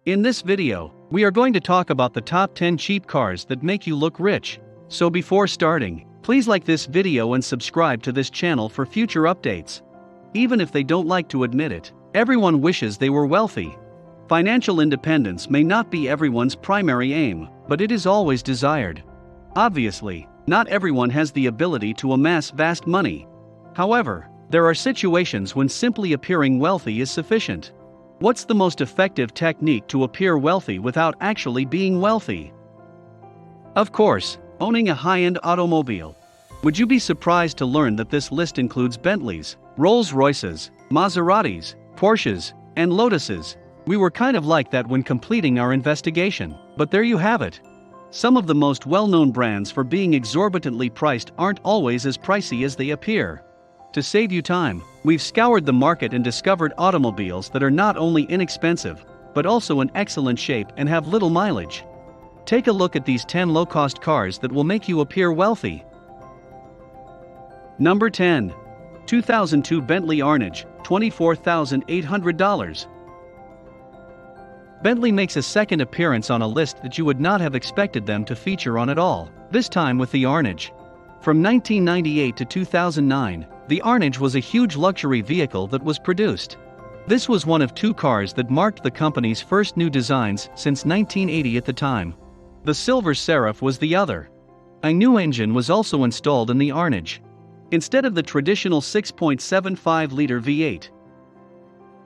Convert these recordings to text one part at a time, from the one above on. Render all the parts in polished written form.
In this video, we are going to talk about the top 10 cheap cars that make you look rich. So before starting, please like this video and subscribe to this channel for future updates. Even if they don't like to admit it, everyone wishes they were wealthy. Financial independence may not be everyone's primary aim, but it is always desired. Obviously, not everyone has the ability to amass vast money. However, there are situations when simply appearing wealthy is sufficient. What's the most effective technique to appear wealthy without actually being wealthy? Of course, owning a high-end automobile. Would you be surprised to learn that this list includes Bentleys, Rolls-Royces, Maseratis, Porsches, and Lotuses? We were kind of like that when completing our investigation, but there you have it. Some of the most well-known brands for being exorbitantly priced aren't always as pricey as they appear. To save you time, we've scoured the market and discovered automobiles that are not only inexpensive, but also in excellent shape and have little mileage. Take a look at these 10 low-cost cars that will make you appear wealthy. Number 10. 2002 Bentley Arnage, $24,800. Bentley makes a second appearance on a list that you would not have expected them to feature on at all, this time with the Arnage. From 1998 to 2009, the Arnage was a huge luxury vehicle that was produced. This was one of two cars that marked the company's first new designs since 1980 at the time. The Silver Seraph was the other. A new engine was also installed in the Arnage. Instead of the traditional 6.75-liter V8,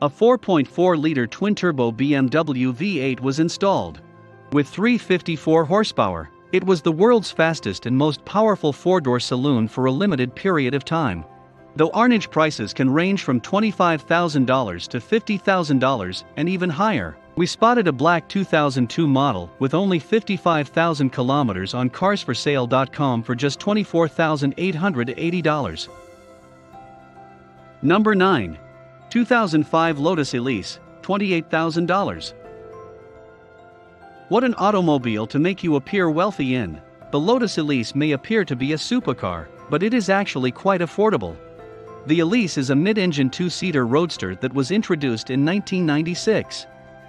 a 4.4-liter twin-turbo BMW V8 was installed. With 354 horsepower, it was the world's fastest and most powerful four-door saloon for a limited period of time. Though Arnage prices can range from $25,000 to $50,000 and even higher, we spotted a black 2002 model with only 55,000 kilometers on carsforsale.com for just $24,880. Number 9. 2005 Lotus Elise, $28,000. What an automobile to make you appear wealthy in. The Lotus Elise may appear to be a supercar, but it is actually quite affordable. The Elise is a mid-engine two-seater roadster that was introduced in 1996.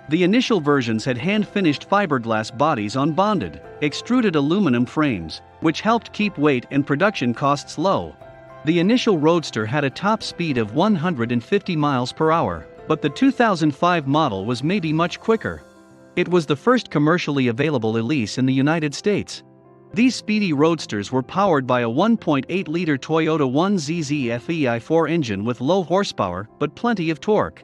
The initial versions had hand-finished fiberglass bodies on bonded, extruded aluminum frames, which helped keep weight and production costs low. The initial roadster had a top speed of 150 miles per hour, but the 2005 model was maybe much quicker. It was the first commercially available Elise in the United States. These speedy roadsters were powered by a 1.8-liter Toyota 1ZZ FEI4 engine with low horsepower but plenty of torque.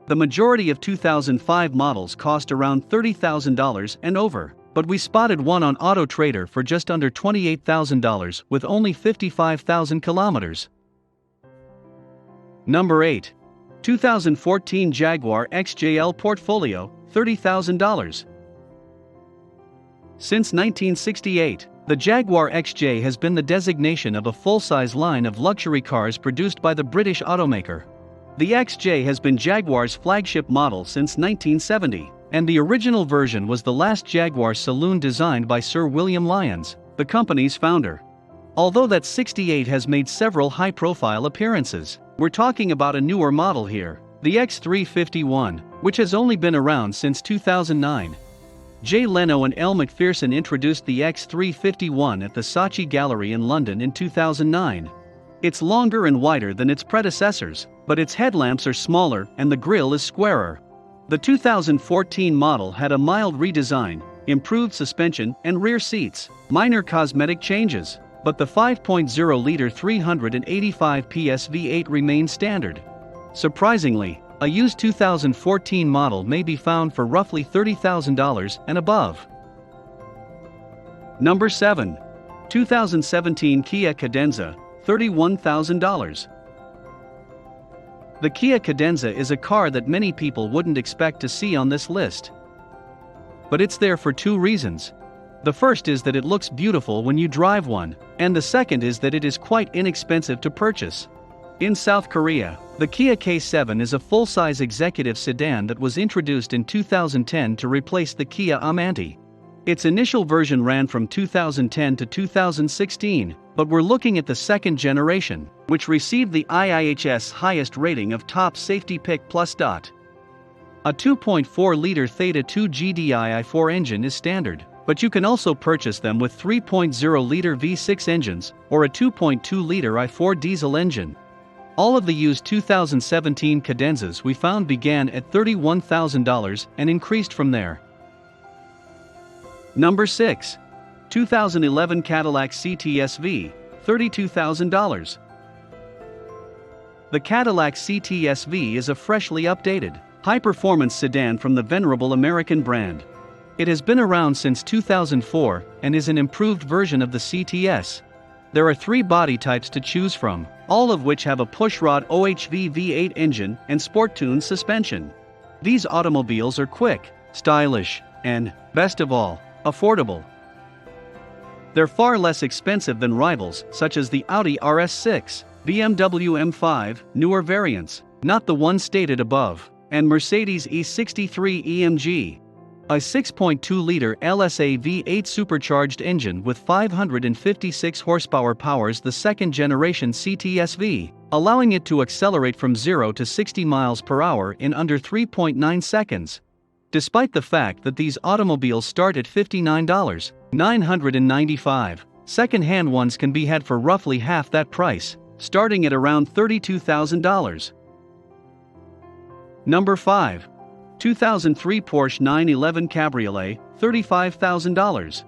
The majority of 2005 models cost around $30,000 and over, but we spotted one on Auto Trader for just under $28,000 with only 55,000 kilometers. Number 8. 2014 Jaguar XJL Portfolio, $30,000. Since 1968, the Jaguar XJ has been the designation of a full-size line of luxury cars produced by the British automaker. The XJ has been Jaguar's flagship model since 1970, and the original version was the last Jaguar saloon designed by Sir William Lyons, the company's founder. Although that 68 has made several high-profile appearances, we're talking about a newer model here, the X351, which has only been around since 2009. Jay Leno and Elle Macpherson introduced the X351 at the Saatchi Gallery in London in 2009. It's longer and wider than its predecessors, but its headlamps are smaller and the grille is squarer. The 2014 model had a mild redesign, improved suspension and rear seats, minor cosmetic changes, but the 5.0-liter 385 PS V8 remains standard. Surprisingly, a used 2014 model may be found for roughly $30,000 and above. Number 7. 2017 Kia Cadenza, $31,000. The Kia Cadenza is a car that many people wouldn't expect to see on this list. But it's there for two reasons. The first is that it looks beautiful when you drive one, and the second is that it is quite inexpensive to purchase. In South Korea, the Kia K7 is a full-size executive sedan that was introduced in 2010 to replace the Kia Amanti. Its initial version ran from 2010 to 2016, but we're looking at the second generation, which received the IIHS highest rating of Top Safety Pick Plus. A 2.4-liter Theta 2 GDI i4 engine is standard, but you can also purchase them with 3.0-liter V6 engines or a 2.2-liter i4 diesel engine. All of the used 2017 Cadenzas we found began at $31,000 and increased from there. Number 6. 2011 Cadillac CTS-V, $32,000. The Cadillac CTS-V is a freshly updated, high-performance sedan from the venerable American brand. It has been around since 2004 and is an improved version of the CTS. There are 3 body types to choose from, all of which have a pushrod OHV V8 engine and sport-tuned suspension. These automobiles are quick, stylish, and, best of all, affordable. They're far less expensive than rivals such as the Audi RS6, BMW M5, newer variants, not the one stated above, and Mercedes E63 EMG. A 6.2-liter LSA V8 supercharged engine with 556 horsepower powers the second-generation CTS-V, allowing it to accelerate from 0 to 60 miles per hour in under 3.9 seconds. Despite the fact that these automobiles start at $59,995, second-hand ones can be had for roughly half that price, starting at around $32,000. Number 5. 2003 Porsche 911 Cabriolet, $35,000.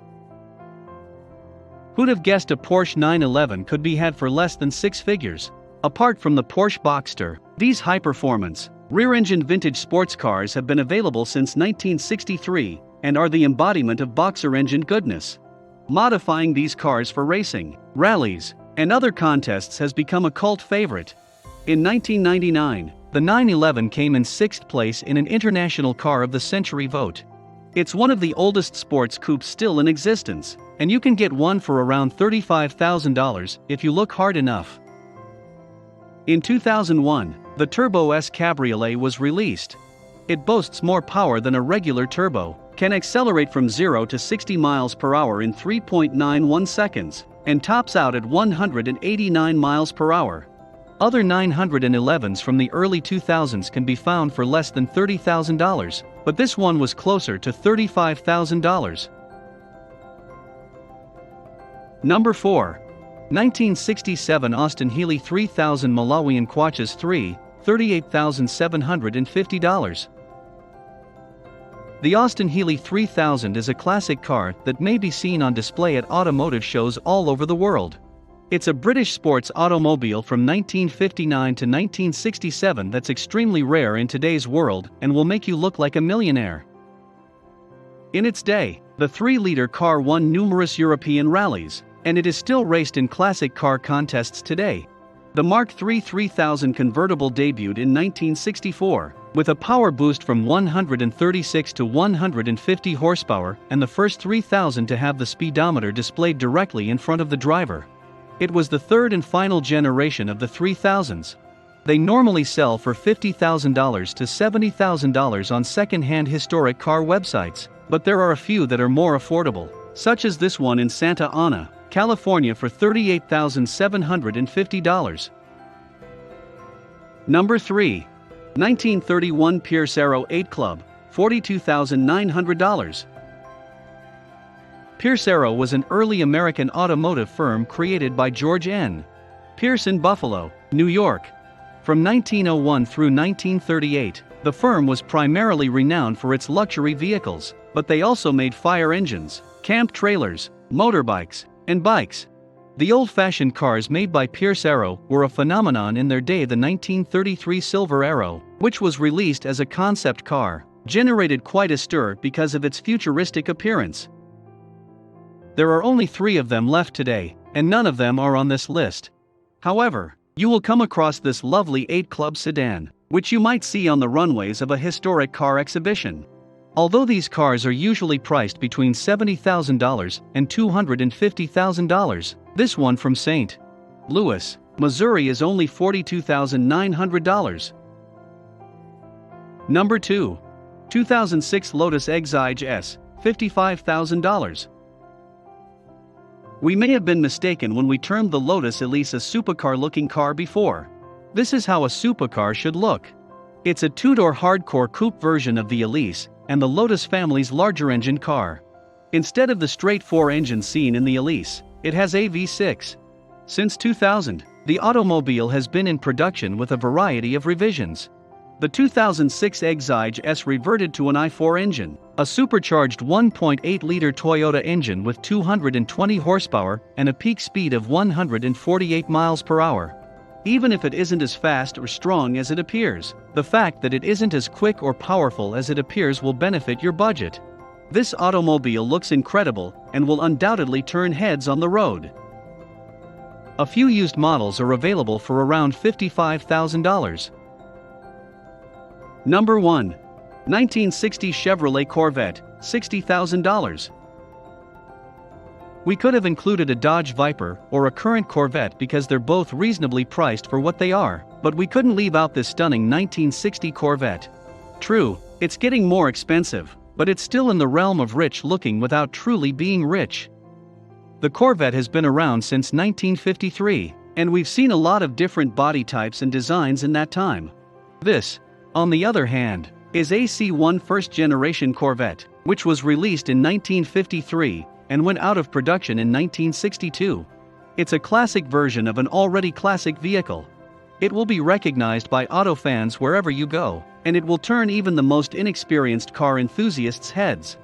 Who'd have guessed a Porsche 911 could be had for less than 6 figures? Apart from the Porsche Boxster, these high-performance, rear-engine vintage sports cars have been available since 1963 and are the embodiment of boxer engine goodness. Modifying these cars for racing, rallies, and other contests has become a cult favorite. In 1999, the 911 came in 6th place in an International Car of the Century vote. It's one of the oldest sports coupes still in existence, and you can get one for around $35,000 if you look hard enough. In 2001, the Turbo S Cabriolet was released. It boasts more power than a regular turbo, can accelerate from 0 to 60 miles per hour in 3.91 seconds, and tops out at 189 miles per hour. Other 911s from the early 2000s can be found for less than $30,000, but this one was closer to $35,000. Number 4. 1967 Austin Healey 3000 Malawian Kwaches 3, $38,750. The Austin Healey 3000 is a classic car that may be seen on display at automotive shows all over the world. It's a British sports automobile from 1959 to 1967 that's extremely rare in today's world and will make you look like a millionaire. In its day, the 3-liter car won numerous European rallies, and it is still raced in classic car contests today. The Mark III 3000 convertible debuted in 1964, with a power boost from 136 to 150 horsepower and the first 3000 to have the speedometer displayed directly in front of the driver. It was the third and final generation of the 3000s. They normally sell for $50,000 to $70,000 on second-hand historic car websites, but there are a few that are more affordable, such as this one in Santa Ana, California for $38,750. Number 3. 1931 Pierce Arrow 8 Club, $42,900. Pierce Arrow was an early American automotive firm created by George N. Pierce in Buffalo, New York. From 1901 through 1938, the firm was primarily renowned for its luxury vehicles, but they also made fire engines, camp trailers, motorbikes, and bikes. The old-fashioned cars made by Pierce Arrow were a phenomenon in their day. The 1933 Silver Arrow, which was released as a concept car, generated quite a stir because of its futuristic appearance. There are only 3 of them left today, and none of them are on this list. However, you will come across this lovely 8 Club sedan, which you might see on the runways of a historic car exhibition. Although these cars are usually priced between $70,000 and $250,000, this one from St. Louis, Missouri is only $42,900. Number 2. 2006 Lotus Exige S, $55,000. We may have been mistaken when we termed the Lotus Elise a supercar-looking car before. This is how a supercar should look. It's a two-door hardcore coupe version of the Elise, and the Lotus family's larger engine car. Instead of the straight 4-engine seen in the Elise, it has a V6. Since 2000, the automobile has been in production with a variety of revisions. The 2006 Exige S reverted to an i4 engine, a supercharged 1.8-liter Toyota engine with 220 horsepower and a peak speed of 148 miles per hour. Even if it isn't as fast or strong as it appears, the fact that it isn't as quick or powerful as it appears will benefit your budget. This automobile looks incredible and will undoubtedly turn heads on the road. A few used models are available for around $55,000. Number 1. 1960 Chevrolet Corvette, $60,000. We could have included a Dodge Viper or a current Corvette because they're both reasonably priced for what they are, but we couldn't leave out this stunning 1960 Corvette. True, it's getting more expensive, but it's still in the realm of rich looking without truly being rich. The Corvette has been around since 1953, and we've seen a lot of different body types and designs in that time. This, on the other hand, is a C1 first-generation Corvette, which was released in 1953 and went out of production in 1962. It's a classic version of an already classic vehicle. It will be recognized by auto fans wherever you go, and it will turn even the most inexperienced car enthusiasts' heads.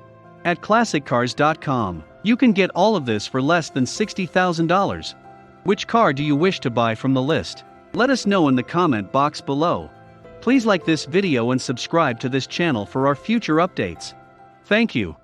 At ClassicCars.com, you can get all of this for less than $60,000. Which car do you wish to buy from the list? Let us know in the comment box below. Please like this video and subscribe to this channel for our future updates. Thank you.